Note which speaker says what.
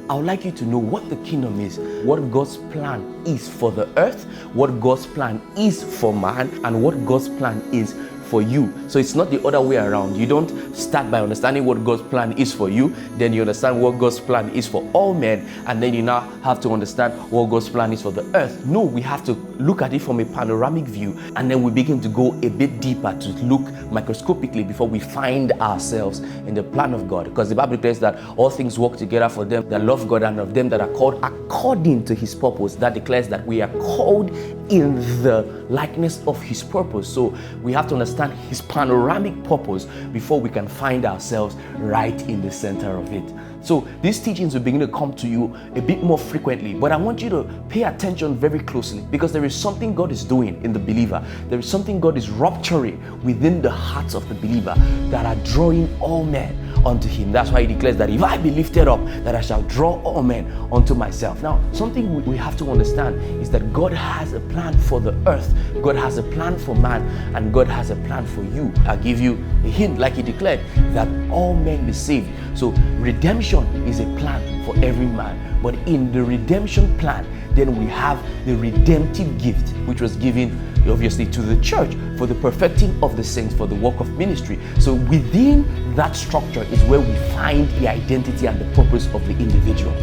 Speaker 1: I would like you to know what the kingdom is, what God's plan is for the earth, what God's plan is for man, and what God's plan is for you. So it's not the other way around. You don't start by understanding what God's plan is for you, then you understand what God's plan is for all men, and then you now have to understand what God's plan is for the earth. No, we have to look at it from a panoramic view, and then we begin to go a bit deeper to look microscopically before we find ourselves in the plan of God. Because the Bible declares that all things work together for them that love God and of them that are called according to his purpose. That declares that we are called in the likeness of his purpose. So we have to understand his panoramic purpose before we can find ourselves right in the center of it. So these teachings will begin to come to you a bit more frequently, but I want you to pay attention very closely, because there is something God is doing in the believer. There is something God is rupturing within the hearts of the believer that are drawing all men unto him. That's why he declares that if I be lifted up, that I shall draw all men unto myself. Now, something we have to understand is that God has a plan for the earth, God has a plan for man, and God has a plan for you. I'll give you a hint, like he declared, that all men be saved. So redemption is a plan for every man, but in the redemption plan, then we have the redemptive gift, which was given obviously to the church for the perfecting of the saints, for the work of ministry. So within that structure is where we find the identity and the purpose of the individual.